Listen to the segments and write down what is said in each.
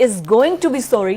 is going to be sorry,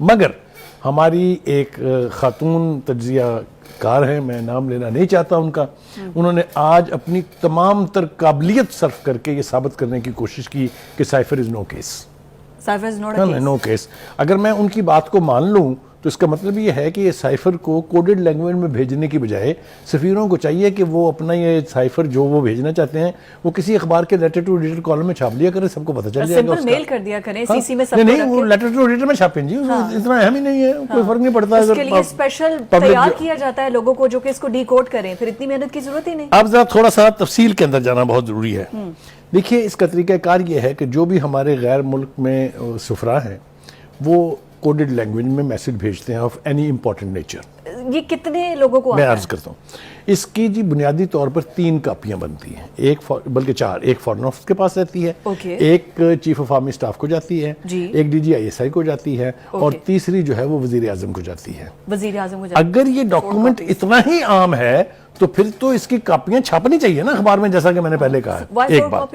مگر ہماری ایک خاتون تجزیہ کار ہیں, میں نام لینا نہیں چاہتا ان کا, انہوں نے آج اپنی تمام تر قابلیت صرف کر کے یہ ثابت کرنے کی کوشش کی کہ cipher is no case. Cipher is not a case. No case. اگر میں ان کی بات کو مان لوں تو اس کا مطلب یہ ہے کہ یہ سائفر کو کوڈڈ لینگویج میں بھیجنے کی بجائے سفیروں کو چاہیے کہ وہ اپنا یہ سائفر جو وہ بھیجنا چاہتے ہیں وہ کسی اخبار کے لیٹر ٹو ایڈیٹر کالم میں چھاپ لیا کریں, سب کو پتہ چل جائے گا. سمپل میل کر دیا کریں سی سی میں سب کو نہیں, وہ لیٹر ٹو ایڈیٹر میں چھاپیں جی, اتنا اہم ہی نہیں ہے, کوئی فرق نہیں پڑتا. اس کے لیے اسپیشل تیار کیا جاتا ہے لوگوں کو جو کہ اس کو ڈی کوڈ کریں, پھر اتنی محنت کی ضرورت ہی نہیں. اب ذرا تھوڑا سا تفصیل کے اندر جانا بہت ضروری ہے. دیکھیے اس کا طریقہ کار یہ ہے کہ جو بھی ہمارے غیر ملک میں سفراء ہیں وہ کوڈڈ لینگویج میں میسج بھیجتے ہیں آف اینی امپورٹنٹ نیچر. یہ کتنے لوگوں کو میں عرض کرتا ہوں, اس کی جی بنیادی طور پر 3 کاپیاں بنتی ہیں, ایک بلکہ 4. ایک فارن آفس کے پاس رہتی ہے, ایک چیف آف آرمی سٹاف کو جاتی ہے, ایک D G I S I کو جاتی ہے, اور تیسری جو ہے وہ وزیر اعظم کو جاتی ہے. وزیر اعظم کو جاتی ہے. اگر یہ ڈاکومنٹ اتنا ہی عام ہے تو پھر تو اس کی کاپیاں چھاپنی چاہیے نا اخبار میں, جیسا کہ میں نے پہلے کہا. ایک بات,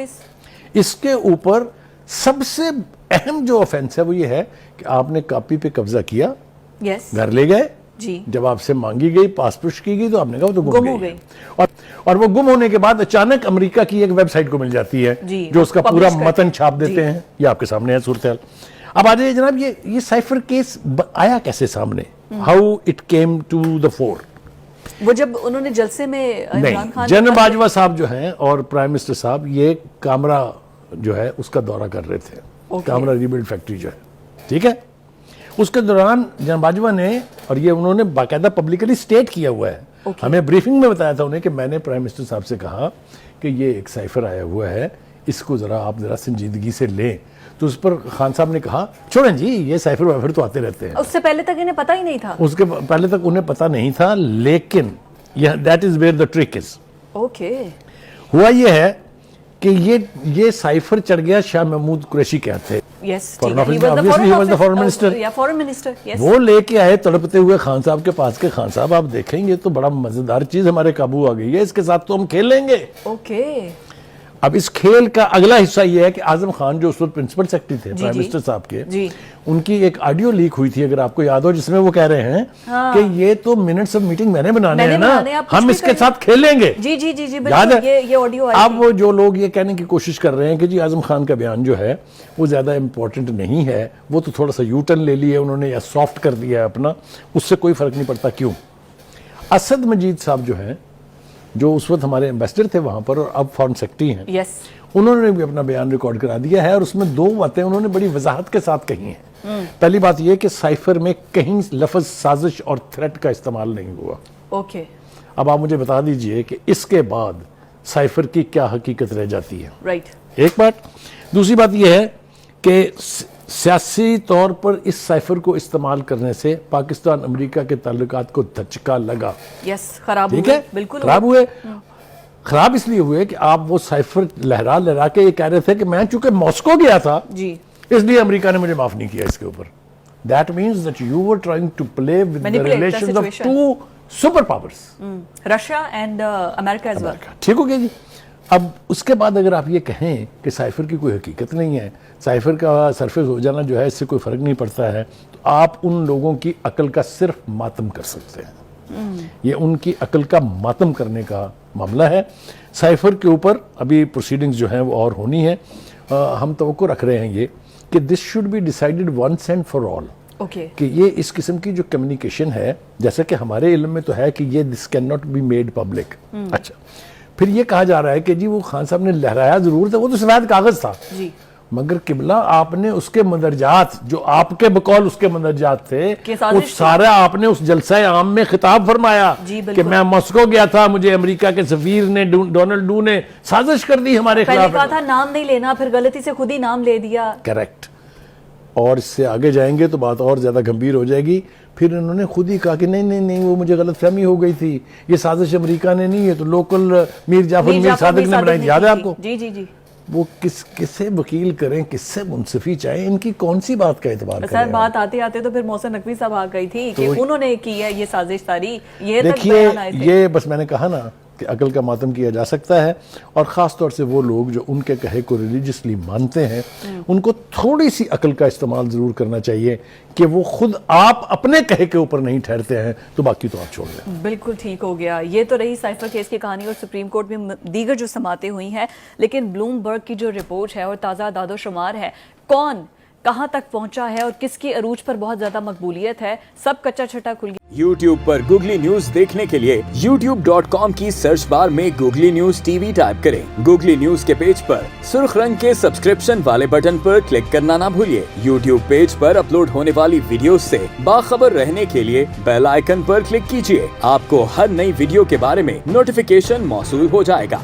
اس کے اوپر سب سے اہم جو آفینس ہے وہ یہ ہے کہ آپ نے کاپی پہ قبضہ کیا, گھر لے گئے, جب آپ سے مانگی گئی, پاس پوچھ کی گئی تو آپ نے کہا وہ تو گم گئی, اور وہ گم ہونے کے بعد اچانک امریکہ کی ایک ویب سائٹ کو مل جاتی ہے جو اس کا پورا متن چھاپ دیتے ہیں. یہ آپ کے سامنے ہے صورتحال. اب آ جائیے جناب, یہ سائفر کیس آیا کیسے سامنے, how it came to the fore. وہ جب انہوں نے جلسے میں عمران خان جنرل باجوہ صاحب جو ہیں اور پرائم منسٹر صاحب یہ کامرا جو ہے اس کا دورہ کر رہے تھے, کامرا ریبلڈ فیکٹری جو ہے, ٹھیک ہے. اس کے دوران جنرل باجوہ نے, اور یہ انہوں نے باقاعدہ پبلکلی سٹیٹ کیا ہوا ہے, ہمیں بریفنگ میں بتایا تھا انہیں کہ میں نے پرائم منسٹر صاحب سے کہا کہ یہ ایک سائفر آیا ہوا ہے, اس کو آپ ذرا سنجیدگی سے لیں. تو اس پر خان صاحب نے کہا چھوڑیں جی, یہ سائفر وائفر تو آتے رہتے ہیں. اس سے پہلے تک انہیں پتہ ہی نہیں تھا. اس کے پہلے تک انہیں پتہ نہیں تھا, لیکن that is where the truck is. ہوا یہ ہے کہ یہ سائفر چڑھ گیا شاہ محمود قریشی کے ہاتھ. وہ لے کے آئے تڑپتے ہوئے خان صاحب کے پاس, کے خان صاحب آپ دیکھیں گے تو بڑا مزیدار چیز ہمارے قابو آ گئی ہے, اس کے ساتھ تو ہم کھیل لیں گے. اب اس کھیل کا اگلا حصہ یہ ہے کہ اعظم خان جو اس وقت پرنسپل سیکرٹری تھے پرائم منسٹر صاحب کے, ان کی ایک آڈیو لیک ہوئی تھی اگر آپ کو یاد ہو, جس میں وہ کہہ رہے ہیں کہ یہ تو منٹس آف میٹنگ میں نے بنانے ہیں نا, ہم اس کے ساتھ کھیلیں گے. اب وہ جو لوگ یہ کہنے کی کوشش کر رہے ہیں کہ جی اعظم خان کا بیان جو ہے وہ زیادہ امپورٹنٹ نہیں ہے, وہ تو تھوڑا سا یو ٹرن لے لیا انہوں نے یا سافٹ کر دیا ہے اپنا, اس سے کوئی فرق نہیں پڑتا. کیوں؟ اسد مجید صاحب جو ہیں, جو اس وقت ہمارے ایمبیسڈر تھے وہاں پر اور اب فارن سیکرٹری ہیں, انہوں نے بھی اپنا بیان ریکارڈ کرا دیا ہے, اور اس میں 2 باتیں انہوں نے بڑی وضاحت کے ساتھ کہی ہیں. پہلی بات یہ کہ سائفر میں کہیں لفظ سازش اور تھریٹ کا استعمال نہیں ہوا. اب آپ مجھے بتا دیجئے کہ اس کے بعد سائفر کی کیا حقیقت رہ جاتی ہے. ایک بات. دوسری بات یہ ہے کہ سیاسی طور پر اس سائفر کو استعمال کرنے سے پاکستان امریکہ کے تعلقات کو دھچکا لگا. خراب ہوئے, بالکل خراب ہوئے. خراب اس لیے ہوئے کہ آپ وہ سائفر لہرا کے یہ کہہ رہے تھے کہ میں چونکہ ماسکو گیا تھا اس لیے امریکہ نے مجھے معاف نہیں کیا اس کے اوپر. That means that you were trying to play with the relations of 2 superpowers. Russia and America as well. ٹھیک ہو گیا جی. اب اس کے بعد اگر آپ یہ کہیں کہ سائفر کی کوئی حقیقت نہیں ہے, سائفر کا سرفیس ہو جانا جو ہے اس سے کوئی فرق نہیں پڑتا ہے, تو آپ ان لوگوں کی عقل کا صرف ماتم کر سکتے ہیں. یہ ان کی عقل کا ماتم کرنے کا معاملہ ہے. سائفر کے اوپر ابھی پروسیڈنگز جو ہیں وہ اور ہونی ہیں. ہم توقع رکھ رہے ہیں یہ کہ this should be decided once and for all, کہ یہ اس قسم کی جو کمیونیکیشن ہے, جیسا کہ ہمارے علم میں تو ہے کہ یہ this can not be made public. اچھا, پھر یہ کہا جا رہا ہے کہ جی وہ خان صاحب نے لہرایا ضرور تھا, وہ تو سفید کاغذ تھا, مگر قبلہ آپ نے اس کے مندرجات جو آپ کے بقول اس کے مندرجات تھے وہ سارا آپ نے اس جلسہ عام میں خطاب فرمایا کہ میں ماسکو گیا تھا, مجھے امریکہ کے سفیر نے ڈونلڈ ڈو نے سازش کر دی ہمارے خلاف. پہلے کہا تھا نام نہیں لینا, پھر غلطی سے خود ہی نام لے دیا. کریکٹ. اور اس سے آگے جائیں گے تو بات اور زیادہ گمبھیر ہو جائے گی. پھر انہوں نے خود ہی کہا کہ نہیں وہ مجھے غلط فہمی ہو گئی تھی, یہ سازش امریکہ نے نہیں ہے تو لوکل میر جعفر میر صادق نے بنائی. یاد ہے آپ کو؟ جی. وہ کس سے وکیل کریں, کس سے منصفی چاہیں, ان کی کون سی بات کا اعتبار کریں. سر بات آتے تو پھر محسن نقوی صاحب آ گئی تھی کہ انہوں نے کی ہے یہ سازش ساری. دیکھیے یہ بس میں نے کہا نا کہ عقل کا ماتم کیا جا سکتا ہے، اور خاص طور سے وہ لوگ جو ان کے کہے کو ریلیجسلی مانتے ہیں ان کو تھوڑی سی عقل کا استعمال ضرور کرنا چاہیے کہ وہ خود آپ اپنے کہے کے اوپر نہیں ٹھہرتے ہیں تو باقی تو آپ چھوڑ دیں۔ بالکل ٹھیک ہو گیا۔ یہ تو رہی سائفر کیس کی کہانی اور سپریم کورٹ میں دیگر جو سماعتیں ہوئی ہیں، لیکن بلوم برگ کی جو رپورٹ ہے اور تازہ اعداد و شمار ہے، کون کہاں تک پہنچا ہے اور کس کی عروج پر بہت زیادہ مقبولیت ہے، سب کچا چھٹا کھل گیا۔ YouTube پر گوگلی نیوز دیکھنے کے لیے youtube.com کی سرچ بار میں googly news T V type کریں۔ گوگلی نیوز کے پیج پر سرخ رنگ کے سبسکرپشن والے بٹن پر کلک کرنا نہ بھولیے۔ YouTube پیج پر اپلوڈ ہونے والی ویڈیوز سے باخبر رہنے کے لیے بیل آئیکن پر کلک کیجیے۔ آپ کو ہر نئی ویڈیو کے بارے میں نوٹیفیکیشن موصول ہو جائے گا۔